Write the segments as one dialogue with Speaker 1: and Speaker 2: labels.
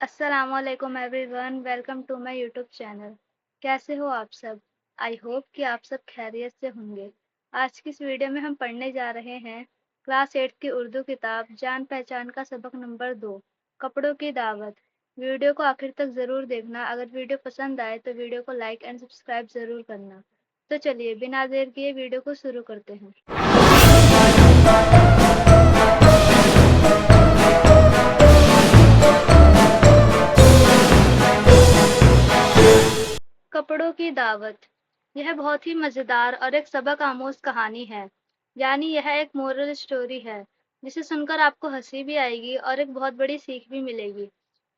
Speaker 1: अस्सलाम वालेकुम everyone, welcome to my YouTube channel. कैसे हो आप सब? आई होप कि आप सब खैरियत से होंगे। आज की इस वीडियो में हम पढ़ने जा रहे हैं क्लास 8 की उर्दू किताब जान पहचान का सबक नंबर 2, कपड़ों की दावत। वीडियो को आखिर तक ज़रूर देखना। अगर वीडियो पसंद आए तो वीडियो को लाइक एंड सब्सक्राइब ज़रूर करना। तो चलिए बिना देर किए वीडियो को शुरू करते हैं। कपड़ों की दावत। यह बहुत ही मज़ेदार और एक सबक आमोज कहानी है। यानी यह एक मोरल स्टोरी है जिसे सुनकर आपको हंसी भी आएगी और एक बहुत बड़ी सीख भी मिलेगी।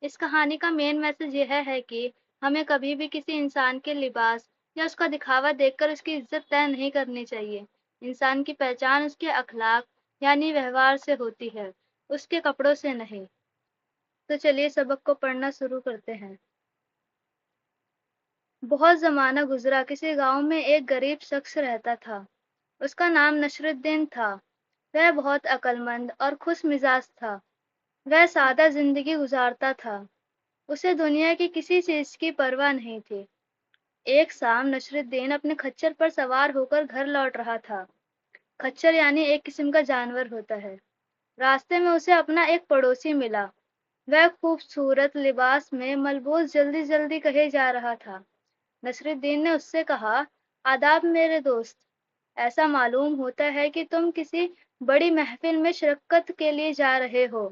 Speaker 1: इस कहानी का मेन मैसेज यह है कि हमें कभी भी किसी इंसान के लिबास या उसका दिखावा देखकर उसकी इज्जत तय नहीं करनी चाहिए। इंसान की पहचान उसके अखलाक यानी व्यवहार से होती है, उसके कपड़ों से नहीं। तो चलिए सबक को पढ़ना शुरू करते हैं। बहुत ज़माना गुज़रा, किसी गांव में एक गरीब शख्स रहता था। उसका नाम नसरुद्दीन था। वह बहुत अक्लमंद और खुश मिजाज था। वह सादा जिंदगी गुजारता था। उसे दुनिया की किसी चीज़ की परवाह नहीं थी। एक शाम नसरुद्दीन अपने खच्चर पर सवार होकर घर लौट रहा था। खच्चर यानी एक किस्म का जानवर होता है। रास्ते में उसे अपना एक पड़ोसी मिला। वह खूबसूरत लिबास में मलबूस जल्दी जल्दी कहे जा रहा था। नसरुद्दीन ने उससे कहा, आदाब मेरे दोस्त, ऐसा मालूम होता है कि तुम किसी बड़ी महफिल में शिरकत के लिए जा रहे हो।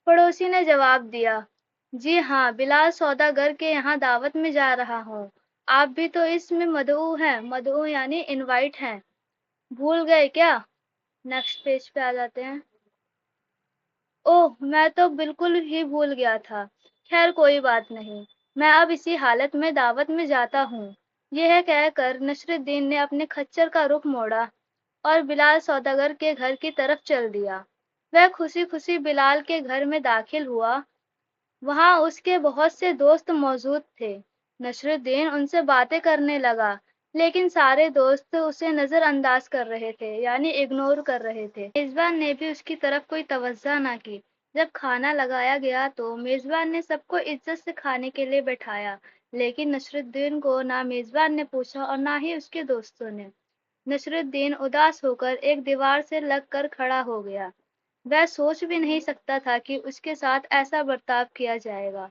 Speaker 1: पड़ोसी ने जवाब दिया, जी हाँ, बिलाल सौदागर के यहाँ दावत में जा रहा हूँ। आप भी तो इसमें मदऊ हैं। मदऊ यानी इनवाइट हैं। भूल गए क्या? नेक्स्ट पेज पे आ जाते हैं। ओह, मैं तो बिल्कुल ही भूल गया था। खैर कोई बात नहीं, मैं अब इसी हालत में दावत में जाता हूँ। यह कहकर नसरुद्दीन ने अपने खच्चर का रुख मोड़ा और बिलाल सौदागर के घर की तरफ चल दिया। वह खुशी खुशी बिलाल के घर में दाखिल हुआ। वहां उसके बहुत से दोस्त मौजूद थे। नसरुद्दीन उनसे बातें करने लगा, लेकिन सारे दोस्त उसे नजरअंदाज कर रहे थे यानी इग्नोर कर रहे थे। मेजबान ने भी उसकी तरफ कोई तवज्जो ना की। जब खाना लगाया गया तो मेजबान ने सबको इज्जत से खाने के लिए बैठाया, लेकिन नसरुद्दीन को ना मेजबान ने पूछा और ना ही उसके दोस्तों ने। नसरुद्दीन उदास होकर एक दीवार से लग कर खड़ा हो गया। वह सोच भी नहीं सकता था कि उसके साथ ऐसा बर्ताव किया जाएगा।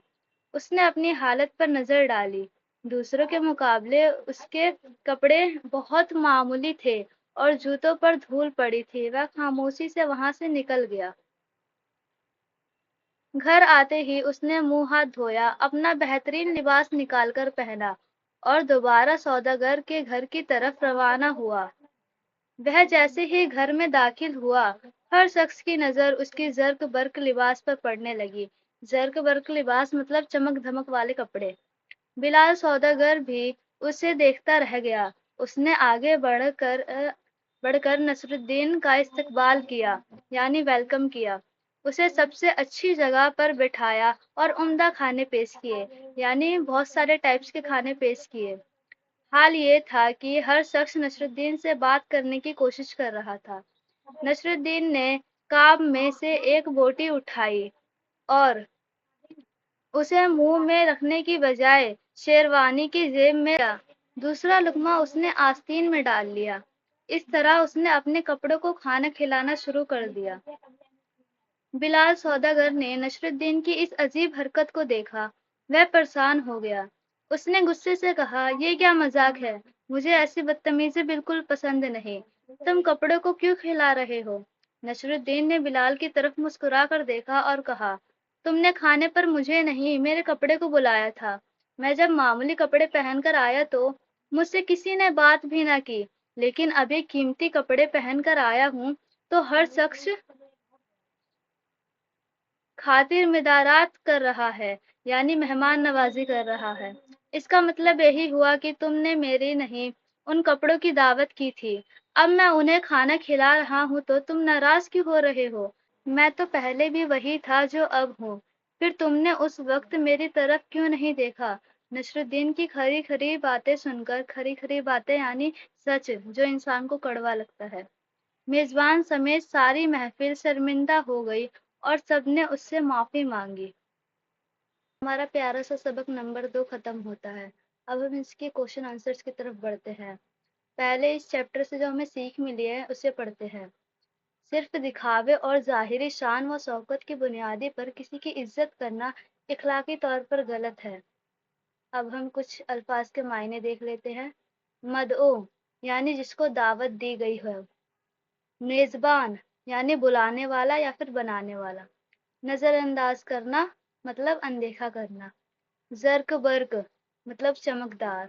Speaker 1: उसने अपनी हालत पर नजर डाली। दूसरों के मुकाबले उसके कपड़े बहुत मामूली थे और जूतों पर धूल पड़ी थी। वह खामोशी से वहां से निकल गया। घर आते ही उसने मुंह हाथ धोया, अपना बेहतरीन लिबास निकालकर पहना और दोबारा सौदागर के घर की तरफ रवाना हुआ। वह जैसे ही घर में दाखिल हुआ, हर शख्स की नजर उसकी जर्क बर्क लिबास पर पड़ने लगी। जर्क बर्क लिबास मतलब चमक धमक वाले कपड़े। बिलाल सौदागर भी उसे देखता रह गया। उसने आगे बढ़कर नसरुद्दीन का इस्तकबाल किया यानी वेलकम किया। उसे सबसे अच्छी जगह पर बिठाया और उम्दा खाने पेश किए यानी बहुत सारे टाइप्स के खाने पेश किए। हाल ये था कि हर शख्स नसरुद्दीन से बात करने की कोशिश कर रहा था। नसरुद्दीन ने काब में से एक बोटी उठाई और उसे मुंह में रखने की बजाय शेरवानी की जेब में डाला। दूसरा लुकमा उसने आस्तीन में डाल लिया। इस तरह उसने अपने कपड़ों को खाना खिलाना शुरू कर दिया। बिलाल सौदागर ने नसरुद्दीन की इस अजीब हरकत को देखा। वह परेशान हो गया। उसने गुस्से से कहा, ये क्या मजाक है? मुझे ऐसी बदतमीजी बिल्कुल पसंद नहीं। तुम कपड़ों को क्यों खिला रहे हो? नसरुद्दीन ने बिलाल की तरफ मुस्कुरा कर देखा और कहा, तुमने खाने पर मुझे नहीं, मेरे कपड़े को बुलाया था। मैं जब मामूली कपड़े पहनकर आया तो मुझसे किसी ने बात भी ना की, लेकिन अभी कीमती कपड़े पहनकर आया हूँ तो हर शख्स खातिर मिदारात कर रहा है यानी मेहमान नवाजी कर रहा है। इसका मतलब यही हुआ कि तुमने मेरी नहीं, उन कपड़ों की दावत की थी। अब मैं उन्हें खाना खिला रहा हूँ तो तुम नाराज क्यों हो रहे हो? मैं तो पहले भी वही था जो अब हूँ। फिर तुमने उस वक्त मेरी तरफ क्यों नहीं देखा? नसरुद्दीन की खरी खरी बातें सुनकर, खरी खरी बातें यानी सच जो इंसान को कड़वा लगता है, मेजबान समेत सारी महफिल शर्मिंदा हो गई और सबने उससे माफी मांगी। ہمارا پیارا سا سبق نمبر 2 ختم ہوتا ہے۔ اب ہم اس کے کوشچن آنسرز کی طرف بڑھتے ہیں۔ پہلے اس چیپٹر سے جو ہمیں سیکھ ملی ہے اسے پڑھتے ہیں۔ صرف دکھاوے اور ظاہری شان و شوکت کی بنیادی پر کسی کی عزت کرنا اخلاقی طور پر غلط ہے۔ اب ہم کچھ الفاظ کے معنی دیکھ لیتے ہیں۔ مدعو یعنی جس کو دعوت دی گئی ہے۔ میزبان یعنی بلانے والا یا پھر بنانے والا۔ نظر انداز کرنا مطلب اندیکھا کرنا۔ زرق برق مطلب چمکدار۔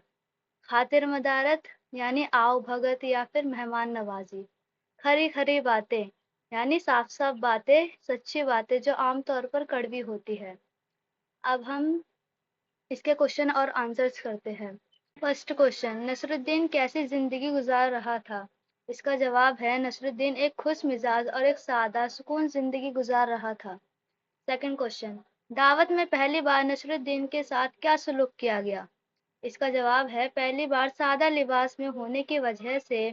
Speaker 1: خاطر مدارت یعنی آؤ بھگت یا پھر مہمان نوازی۔ کھری کھری باتیں یعنی صاف صاف باتیں، سچی باتیں جو عام طور پر کڑوی ہوتی ہے۔ اب ہم اس کے کوشچن اور آنسرز کرتے ہیں۔ فرسٹ کوشچن، نصر الدین کیسی زندگی گزار رہا تھا؟ اس کا جواب ہے نصر الدین ایک خوش مزاج اور ایک سادہ سکون زندگی گزار رہا تھا۔ سیکنڈ کوشچن، دعوت میں پہلی بار نصر الدین کے ساتھ کیا سلوک کیا گیا؟ اس کا جواب ہے پہلی بار سادہ لباس میں ہونے کی وجہ سے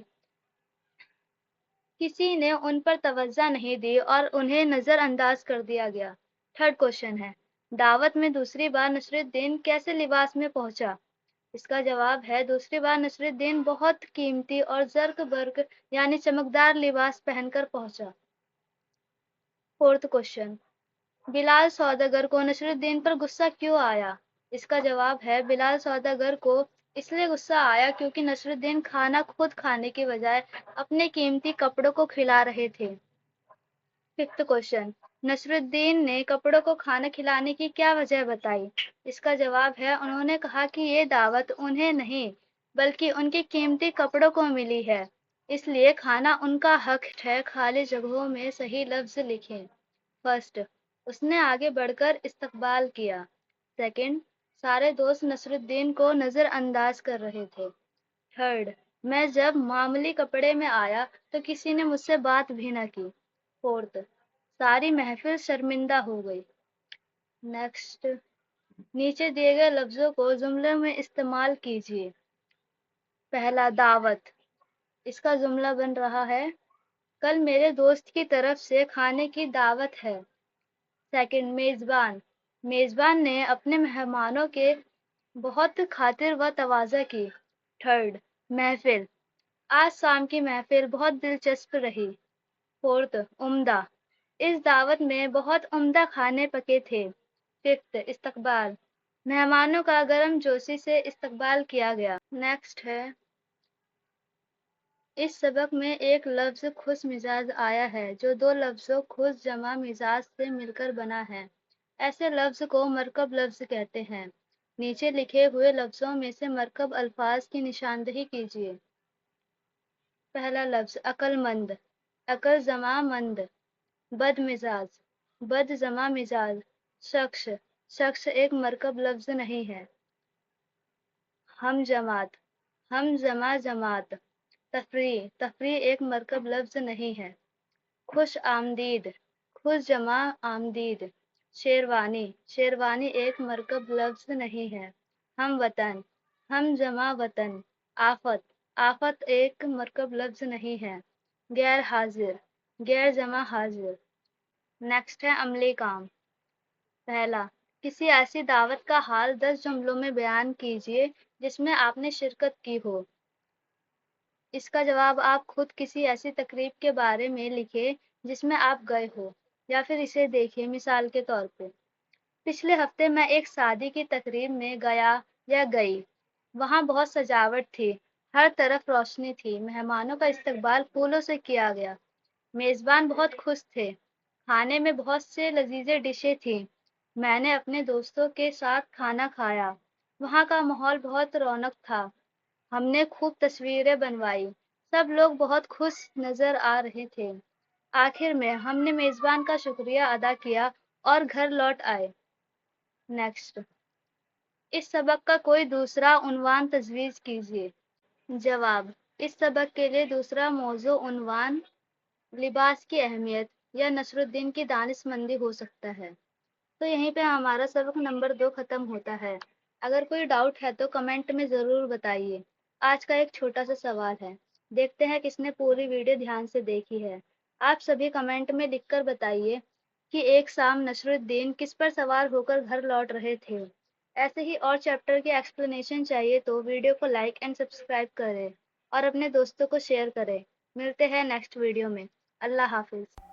Speaker 1: کسی نے ان پر توجہ نہیں دی اور انہیں نظر انداز کر دیا گیا۔ تھرڈ کوشچن ہے، دعوت میں دوسری بار نصر الدین کیسے لباس میں پہنچا؟ اس کا جواب ہے دوسری بار نصر الدین بہت قیمتی اور زرق برق یعنی چمکدار لباس پہن کر پہنچا۔ فورتھ کوشچن، بلال سوداگر کو نصر الدین پر غصہ کیوں آیا؟ اس کا جواب ہے بلال سوداگر کو اس لیے غصہ آیا کیونکہ نصر الدین کھانا خود کھانے کی بجائے اپنے قیمتی کپڑوں کو کھلا رہے تھے۔ ففتھ کوشچن، نصر الدین نے کپڑوں کو کھانا کھلانے کی کیا وجہ بتائی؟ اس کا جواب ہے انہوں نے کہا کہ یہ دعوت انہیں نہیں بلکہ ان کے قیمتی کپڑوں کو ملی ہے، اس لیے کھانا ان کا حق ہے۔ خالی جگہوں میں صحیح لفظ لکھیں۔ فرسٹ، اس نے آگے بڑھ کر استقبال کیا۔ سیکنڈ، سارے دوست نصر الدین کو نظر انداز کر رہے تھے۔ تھرڈ، میں جب معمولی کپڑے میں آیا تو کسی نے مجھ سے بات بھی نہ کی۔ فورتھ، ساری محفل شرمندہ ہو گئی۔ نیکسٹ، نیچے دیے گئے لفظوں کو جملے میں استعمال کیجیے۔ پہلا، دعوت، اس کا جملہ بن رہا ہے کل میرے دوست کی طرف سے کھانے کی دعوت ہے۔ سیکنڈ، میزبان، میزبان نے اپنے مہمانوں کے بہت خاطر و تواضع کی۔ تھرڈ، محفل، آج شام کی محفل بہت دلچسپ رہی۔ فورتھ، عمدہ، اس دعوت میں بہت عمدہ کھانے پکے تھے۔ ففتھ، استقبال، مہمانوں کا گرم جوشی سے استقبال کیا گیا۔ نیکسٹ ہے، اس سبق میں ایک لفظ خوش مزاج آیا ہے جو دو لفظوں خوش جمع مزاج سے مل کر بنا ہے۔ ایسے لفظ کو مرکب لفظ کہتے ہیں۔ نیچے لکھے ہوئے لفظوں میں سے مرکب الفاظ کی نشاندہی کیجیے۔ پہلا لفظ، عقل مند، عقل جمع مند۔ بد مزاج، بد جمع مزاج۔ شخص، شخص ایک مرکب لفظ نہیں ہے۔ ہم جماعت، ہم جمع جماعت۔ تفریح، تفریح ایک مرکب لفظ نہیں ہے۔ خوش آمدید، خوش جمع آمدید۔ شیروانی، شیروانی ایک مرکب لفظ نہیں ہے۔ ہم وطن، ہم جمع وطن۔ آفت، آفت ایک مرکب لفظ نہیں ہے۔ غیر حاضر، غیر جمع حاضر۔ نیکسٹ ہے عملی کام۔ پہلا، کسی ایسی دعوت کا حال 10 جملوں میں بیان کیجیے جس میں آپ نے شرکت کی ہو۔ اس کا جواب آپ خود کسی ایسی تقریب کے بارے میں لکھیں جس میں آپ گئے ہو یا پھر اسے دیکھیں۔ مثال کے طور پہ، پچھلے ہفتے میں ایک شادی کی تقریب میں گیا یا گئی۔ وہاں بہت سجاوٹ تھی، ہر طرف روشنی تھی، مہمانوں کا استقبال پھولوں سے کیا گیا، میزبان بہت خوش تھے، کھانے میں بہت سے لذیذ ڈشیں تھیں، میں نے اپنے دوستوں کے ساتھ کھانا کھایا، وہاں کا ماحول بہت رونق تھا، ہم نے خوب تصویریں بنوائی، سب لوگ بہت خوش نظر آ رہے تھے، آخر میں ہم نے میزبان کا شکریہ ادا کیا اور گھر لوٹ آئے۔ نیکسٹ، اس سبق کا کوئی دوسرا عنوان تجویز کیجیے۔ جواب، اس سبق کے لیے دوسرا موضوع عنوان لباس کی اہمیت یا نصر الدین کی دانشمندی ہو سکتا ہے۔ تو یہیں پہ ہمارا سبق نمبر 2 ختم ہوتا ہے۔ اگر کوئی ڈاؤٹ ہے تو کمنٹ میں ضرور بتائیے۔ آج کا ایک چھوٹا سا سوال ہے، دیکھتے ہیں کس نے پوری ویڈیو دھیان سے دیکھی ہے۔ آپ سبھی کمنٹ میں لکھ کر بتائیے کہ ایک شام نصر الدین کس پر سوار ہو کر گھر لوٹ رہے تھے۔ ایسے ہی اور چیپٹر کی ایکسپلینیشن چاہیے تو ویڈیو کو لائک اینڈ سبسکرائب کریں اور اپنے دوستوں کو شیئر کریں۔ ملتے ہیں نیکسٹ ویڈیو میں۔ اللہ حافظ۔